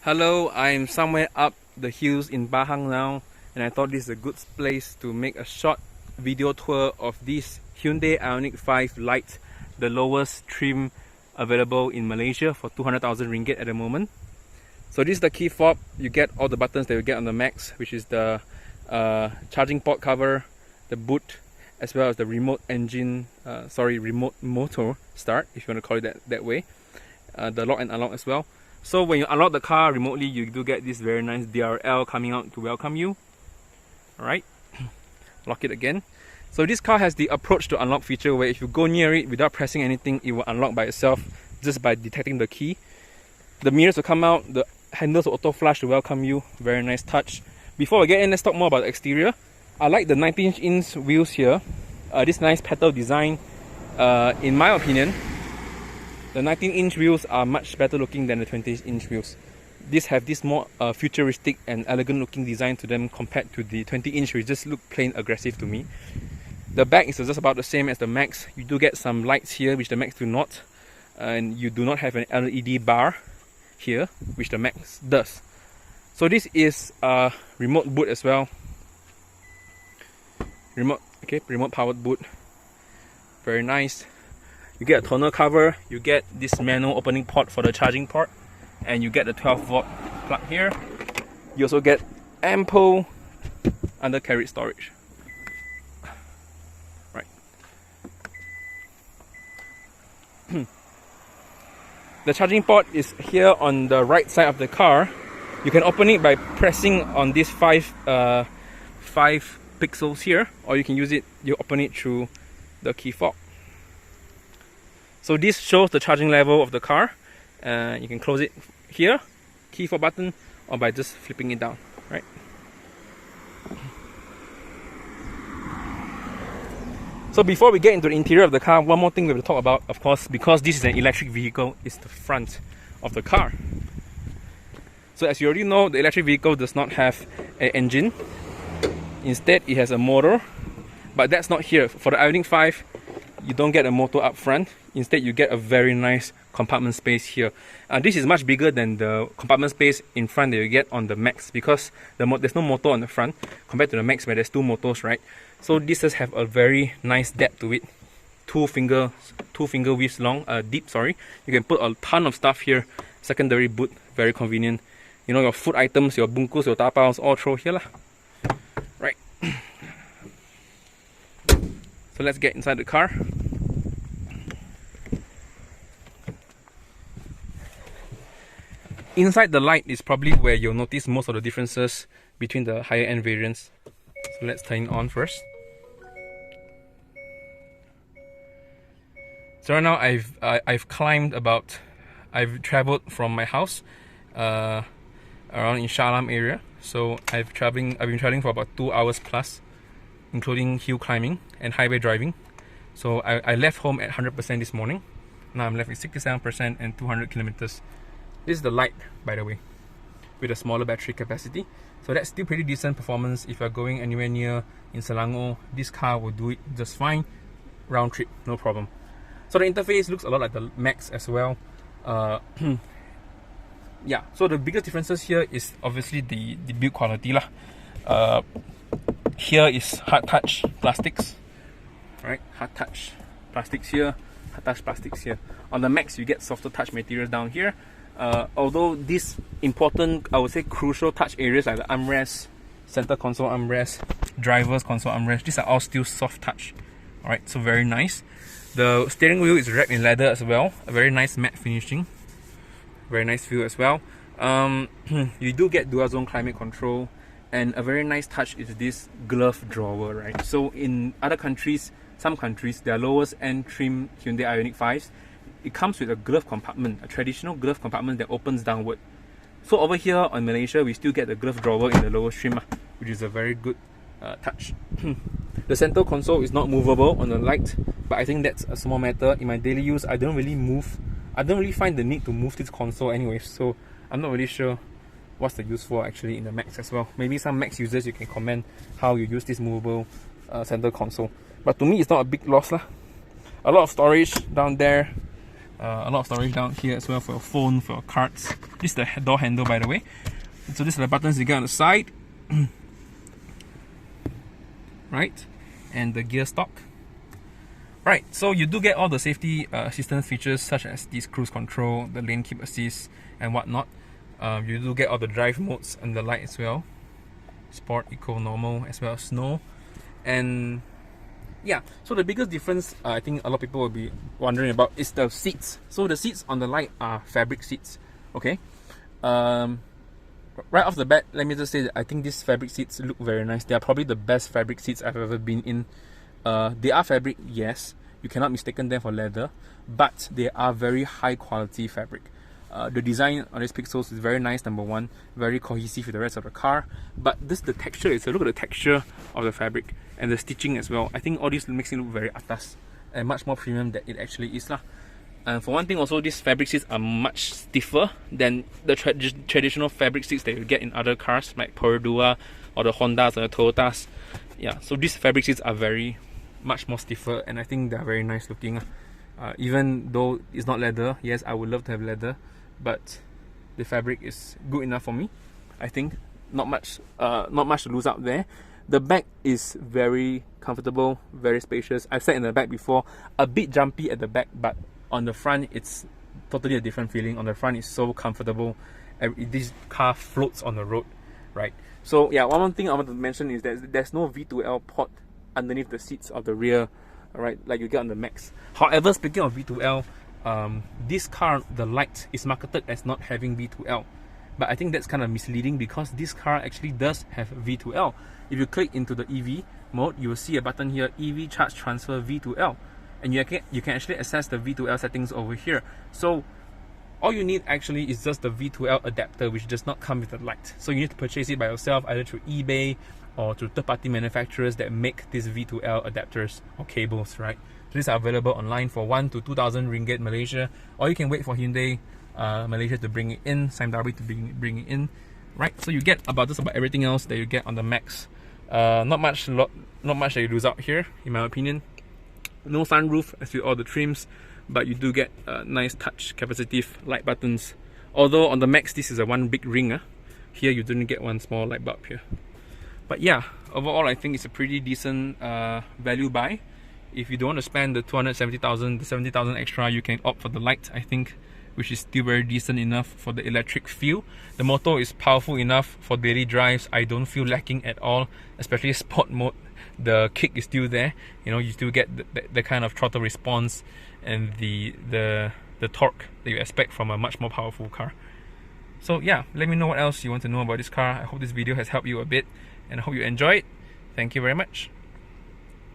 Hello, I'm somewhere up the hills in Bahang now, and I thought this is a good place to make a short video tour of this Hyundai Ioniq 5 Lite, the lowest trim available in Malaysia for 200,000 ringgit at the moment. So this is the key fob. You get all the buttons that you get on the Max, which is the charging port cover, the boot, as well as the remote remote motor start, if you want to call it that way. The lock and unlock as well. So when you unlock the car remotely, you do get this very nice DRL coming out to welcome you. Alright, lock it again. So this car has the approach to unlock feature where if you go near it without pressing anything, it will unlock by itself just by detecting the key. The mirrors will come out, the handles will auto flush to welcome you. Very nice touch. Before we get in, let's talk more about the exterior. I like the 19-inch wheels here. This nice petal design. In my opinion, the 19-inch wheels are much better looking than the 20-inch wheels. These have this more futuristic and elegant looking design to them compared to the 20-inch, which just look plain aggressive to me. The back is just about the same as the Max. You do get some lights here, which the Max do not. And you do not have an LED bar here, which the Max does. So this is a remote boot as well. Remote powered boot. Very nice. You get a tonneau cover, you get this manual opening port for the charging port, and you get the 12-volt plug here. You also get ample undercarriage storage. Right. The charging port is here on the right side of the car. You can open it by pressing on these five pixels here, or you can open it through the key fob. So this shows the charging level of the car. You can close it here, key fob button, or by just flipping it down, right? So before we get into the interior of the car, one more thing we have to talk about, of course, because this is an electric vehicle, is the front of the car. So as you already know, the electric vehicle does not have an engine. Instead, it has a motor, but that's not here. For the Ioniq 5, you don't get a motor up front. Instead, you get a very nice compartment space here. This is much bigger than the compartment space in front that you get on the Max, because there's no motor on the front compared to the Max where there's two motors, right? So this does have a very nice depth to it. Two finger widths long, deep, sorry. You can put a ton of stuff here. Secondary boot, very convenient. You know, your food items, your bungkus, your tapaos, all throw here lah. Right. So let's get inside the car. Inside the Lite is probably where you'll notice most of the differences between the higher end variants. So let's turn it on first. So right now I've traveled from my house around in Shah Alam area. So I've been traveling for about 2 hours plus, including hill climbing and highway driving. So I left home at 100% this morning. Now I'm left with 67% and 200 kilometers. This is the Lite, by the way, with a smaller battery capacity. So that's still pretty decent performance. If you're going anywhere near in Selangor, this car will do it just fine. Round trip, no problem. So the interface looks a lot like the Max as well. Yeah, so the biggest differences here is obviously the build quality lah. Here is hard touch plastics, right? Hard touch plastics here, hard touch plastics here. On the Max, you get softer touch materials down here. Although these important, I would say crucial touch areas like the armrest, center console armrest, driver's console armrest, these are all still soft touch. Alright, so very nice. The steering wheel is wrapped in leather as well, a very nice matte finishing. Very nice feel as well. You do get dual zone climate control, and a very nice touch is this glove drawer, right? So in other countries, some countries, their lowest end trim Hyundai Ioniq 5s, it comes with a glove compartment, a traditional glove compartment that opens downward. So over here on Malaysia, we still get the glove drawer in the lowest trim, which is a very good touch. The center console is not movable on the Lite, but I think that's a small matter. In my daily use, I don't really find the need to move this console anyway, so I'm not really sure what's the use for actually in the Max as well. Maybe some Max users, you can comment how you use this movable center console. But to me, it's not a big loss lah. A lot of storage down there. A lot of storage down here as well for your phone, for your cards. This is the door handle, by the way. So these are the buttons you get on the side. Right, and the gear stock. Right, so you do get all the safety assistance features such as this cruise control, the lane keep assist and whatnot. You do get all the drive modes and the LITE as well. Sport, Eco, Normal, as well as Snow. And yeah, so the biggest difference I think a lot of people will be wondering about is the seats. So the seats on the LITE are fabric seats, okay? Right off the bat, let me just say that I think these fabric seats look very nice. They are probably the best fabric seats I've ever been in. They are fabric, yes. You cannot mistake them for leather, but they are very high quality fabric. The design on these pixels is very nice, number one, very cohesive with the rest of the car. But this, the texture is, look at the texture of the fabric and the stitching as well. I think all this makes it look very atas and much more premium than it actually is lah. And for one thing also, these fabric seats are much stiffer than the traditional fabric seats that you get in other cars like Perodua or the Hondas or the Toyotas. Yeah, so these fabric seats are much more stiffer, and I think they are very nice looking. Even though it's not leather, yes, I would love to have leather, but the fabric is good enough for me. I think not much to lose out there. The back is very comfortable, very spacious. I've sat in the back before, a bit jumpy at the back, but on the front it's totally a different feeling. On the front it's so comfortable. This car floats on the road, right? So yeah, one more thing I want to mention is that there's no V2L port underneath the seats of the rear, right, like you get on the Max. However, speaking of V2L, this car, the LITE, is marketed as not having V2L, but I think that's kind of misleading because this car actually does have V2L. If you click into the EV mode, you will see a button here, EV Charge Transfer V2L, and you can actually access the V2L settings over here. So all you need actually is just the V2L adapter, which does not come with the LITE. So you need to purchase it by yourself, either through eBay or through third-party manufacturers that make these V2L adapters or cables, right? So these are available online for 1,000 to 2,000 ringgit Malaysia, or you can wait for Hyundai Malaysia to bring it in, Sime Darby to bring it in, right? So you get about everything else that you get on the Max. Not much that you lose out here, in my opinion. No sunroof as with all the trims, but you do get nice touch capacitive light buttons. Although on the Max this is a one big ring, here you didn't get one small light bulb here. But yeah, overall I think it's a pretty decent value buy. If you don't want to spend the 270,000, the 70,000 extra, you can opt for the LITE, I think, which is still very decent enough for the electric feel. The motor is powerful enough for daily drives. I don't feel lacking at all, especially sport mode. The kick is still there, you know, you still get the kind of throttle response and the torque that you expect from a much more powerful car. So yeah, let me know what else you want to know about this car. I hope this video has helped you a bit, and I hope you enjoy it. Thank you very much.